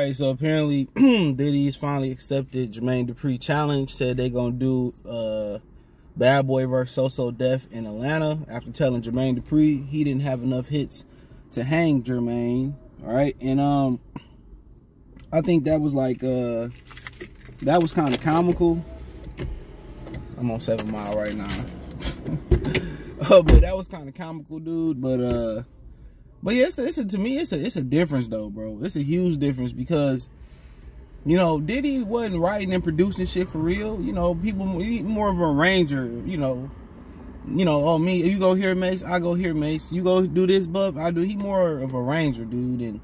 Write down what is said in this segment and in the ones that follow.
right, so apparently Diddy's finally accepted Jermaine Dupri challenge. Said they gonna do Bad Boy vs. So Def in Atlanta after telling Jermaine Dupri he didn't have enough hits to hang Jermaine. All right, and I think that was like that was kind of comical. I'm on 7 Mile right now. But that was kind of comical, dude. But yeah, to me, it's a difference though, bro. It's a huge difference because, you know, Diddy wasn't writing and producing shit for real. You know, he more of a arranger. You know, oh me, you go here, Mace, I go here, Mace. You go do this, Bub, I do. He more of a arranger, dude, and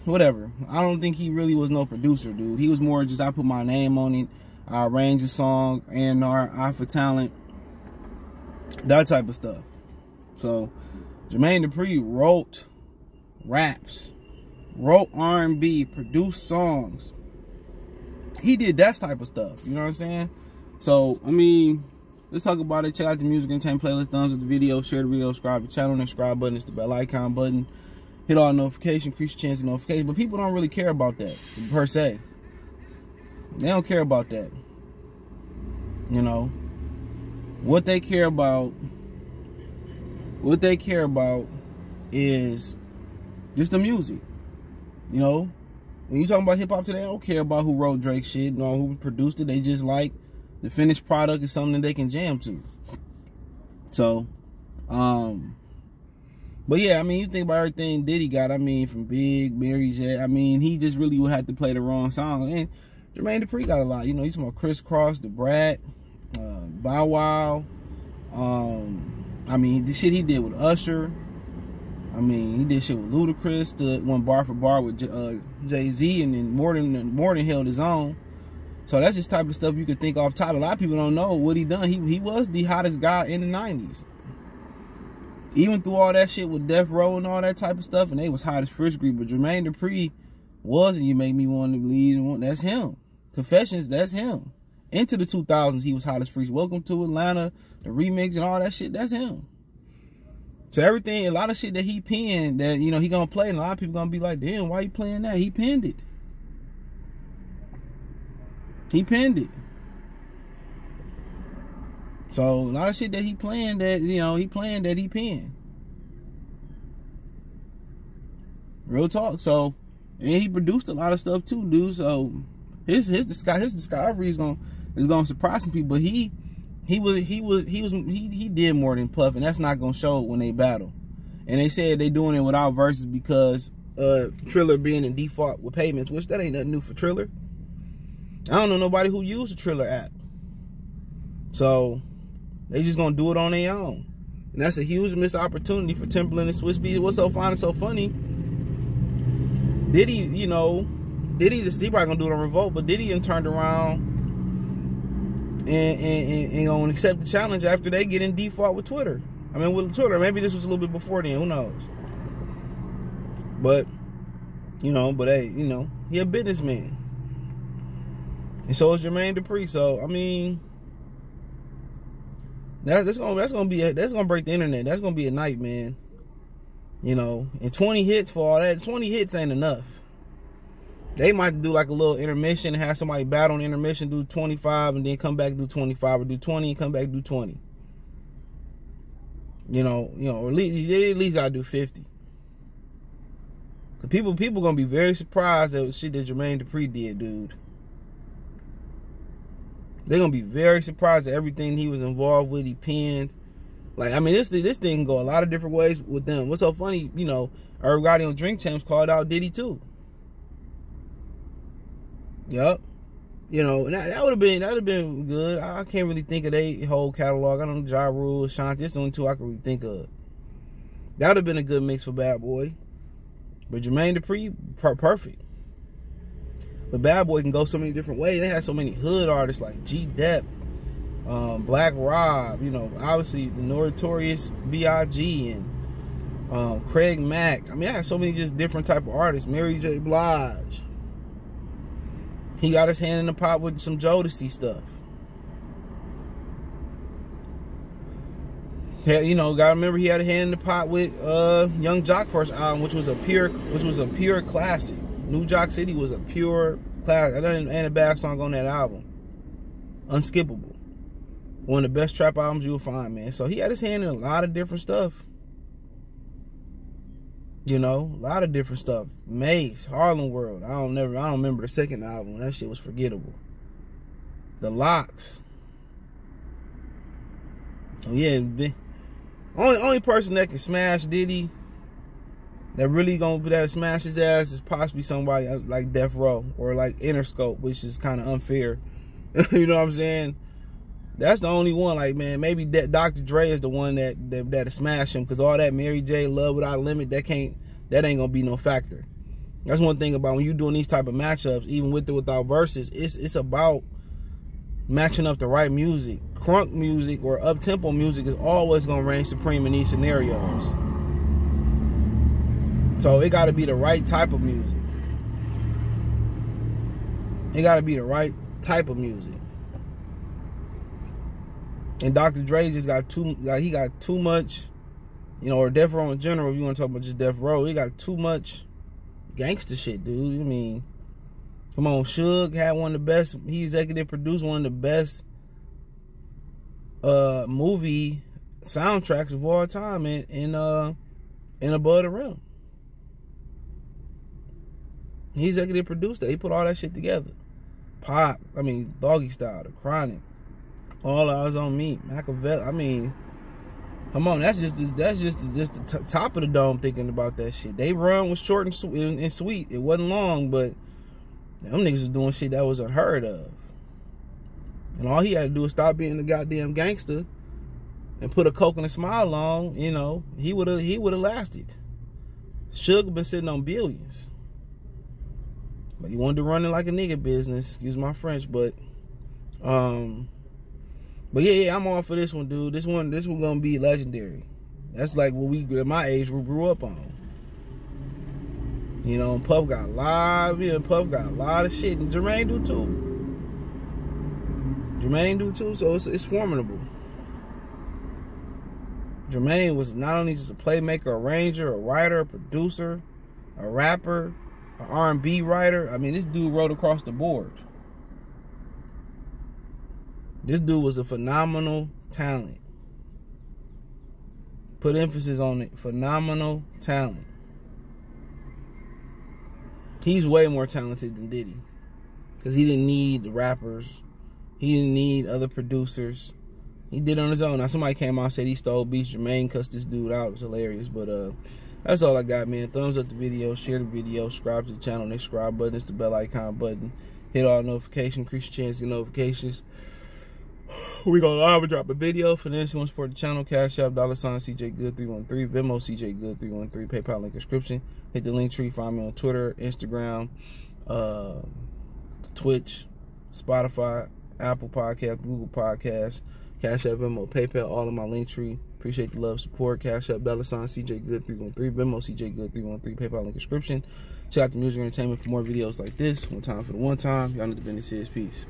whatever. I don't think he really was no producer, dude. He was more just I put my name on it, I arrange a song, and our eye for talent, that type of stuff. So Jermaine Dupri wrote raps, wrote R&B, produced songs. He did that type of stuff. You know what I'm saying? So, I mean, let's talk about it. Check out the Music Entertainment playlist. Thumbs up the video. Share the video. Subscribe to the channel. And the subscribe button is the bell icon button. Hit all notifications. Increase your chance of notification. But people don't really care about that, per se. They don't care about that. You know? What they care about is just the music. You know, when you talking about hip hop today, they don't care about who wrote Drake shit, nor who produced it. They just like the finished product is something that they can jam to. So, but yeah, I mean, you think about everything Diddy got. I mean, from Big, Mary J. I mean, he just really would have to play the wrong song. And Jermaine Dupri got a lot. You know, you talking about Crisscross, The Brat, Bow Wow. I mean, the shit he did with Usher. I mean, he did shit with Ludacris, went bar for bar with Jay-Z, and then more than held his own. So that's just type of stuff you could think off top. A lot of people don't know what he done. He was the hottest guy in the 90s. Even through all that shit with Death Row and all that type of stuff, and they was hot as first degree. But Jermaine Dupri was, and You Make Me Want to Believe, that's him. Confessions, that's him. Into the 2000s, he was hot as freaks. Welcome to Atlanta, the remix and all that shit, that's him. So everything, a lot of shit that he penned that, you know, he gonna play, and a lot of people gonna be like, damn, why you playing that? He penned it. He penned it. So a lot of shit that he playing that, you know, he penned. Real talk. So, and he produced a lot of stuff too, dude. So his discovery is gonna surprise some people. But he did more than Puff, and that's not gonna show when they battle. And they said they doing it without Verzuz because Triller being in default with payments, which that ain't nothing new for Triller. I don't know nobody who used the Triller app, so they just gonna do it on their own, and that's a huge missed opportunity for Timberland and Swizz Beatz. What's so fine and so funny? Diddy, you know, he probably gonna do it on Revolt, but Diddy turned around and gonna accept the challenge after they get in default with Twitter. I mean, with Twitter, maybe this was a little bit before then, who knows? But, you know, hey, you know, he a businessman. And so is Jermaine Dupri. So, I mean, that's gonna break the internet. That's gonna be a night, man. You know, and 20 hits for all that. 20 hits ain't enough. They might do like a little intermission and have somebody battle on intermission, do 25, and then come back do 25, or do 20 and come back do 20. You know, or at least gotta do 50. Cause people gonna be very surprised at shit that Jermaine Dupri did, dude. They're gonna be very surprised at everything he was involved with. He penned. Like, I mean, this thing can go a lot of different ways with them. What's so funny, you know, everybody on Drink Champs called out Diddy too. Yup. You know, and that would have been good. I can't really think of their whole catalog. I don't know, Ja Rule, Ashanti. It's the only two I can really think of. That would have been a good mix for Bad Boy. But Jermaine Dupri, perfect. But Bad Boy can go so many different ways. They had so many hood artists like G Dep, Black Rob, you know, obviously the Notorious B.I.G. and Craig Mack. I mean, I had so many just different type of artists. Mary J. Blige. He got his hand in the pot with some Jodeci stuff. Yeah, you know, gotta remember he had a hand in the pot with Young Jock first album, which was a pure classic. New Jack City was a pure classic. And a bad song on that album. Unskippable. One of the best trap albums you'll find, man. So he had his hand in a lot of different stuff. You know, a lot of different stuff. Mace, Harlem World. I don't remember the second album. That shit was forgettable. The Locks. Oh yeah, the only person that can smash Diddy, that really gonna smash his ass, is possibly somebody like Death Row or like Interscope, which is kind of unfair. You know what I'm saying? That's the only one. Like, man, maybe Dr. Dre is the one that smash him, because all that Mary J. Love Without a Limit, that ain't gonna be no factor. That's one thing about when you doing these type of matchups, even with or without verses, it's about matching up the right music. Crunk music or up-tempo music is always gonna reign supreme in these scenarios. So it gotta be the right type of music. It gotta be the right type of music. And Dr. Dre just got too much, you know, or Death Row in general, if you want to talk about just Death Row, he got too much gangster shit, dude. I mean, come on, Suge had one of the best, he executive produced one of the best movie soundtracks of all time in Above the Rim. He executive produced that. He put all that shit together. Pop, I mean, Doggy Style, The Chronic, All Eyes on Me, Machiavelli. I mean, come on, that's just the top of the dome thinking about that shit. They run was short and sweet. It wasn't long, but them niggas was doing shit that was unheard of. And all he had to do was stop being the goddamn gangster and put a coke and a smile on. You know, he would have lasted. Suge been sitting on billions, but he wanted to run it like a nigga business. Excuse my French, but yeah, I'm all for this one, dude. This one gonna be legendary. That's like what we at my age we grew up on. You know, Puff got a lot of shit, and Jermaine do too. So it's formidable. Jermaine was not only just a playmaker, arranger, a writer, a producer, a rapper, an R&B writer. I mean, this dude wrote across the board. This dude was a phenomenal talent. Put emphasis on it. Phenomenal talent. He's way more talented than Diddy, because he didn't need the rappers. He didn't need other producers. He did it on his own. Now, somebody came out and said he stole beats. Jermaine cussed this dude out. It was hilarious. But that's all I got, man. Thumbs up the video. Share the video. Subscribe to the channel. Next subscribe button. It's the bell icon button. Hit all notifications. Increase your chance to get notifications. We gonna live and drop a video. For those who want to support the channel, Cash App, $CJ Good 313, Venmo CJ Good 313, PayPal link description. Hit the link tree. Find me on Twitter, Instagram, Twitch, Spotify, Apple Podcast, Google Podcasts, Cash App, Venmo, PayPal, all in my link tree. Appreciate the love, support. Cash App, $CJ Good 313, Venmo CJ Good 313, PayPal link description. Check out the music entertainment for more videos like this. One time for the one time. Y'all know the business is. Peace.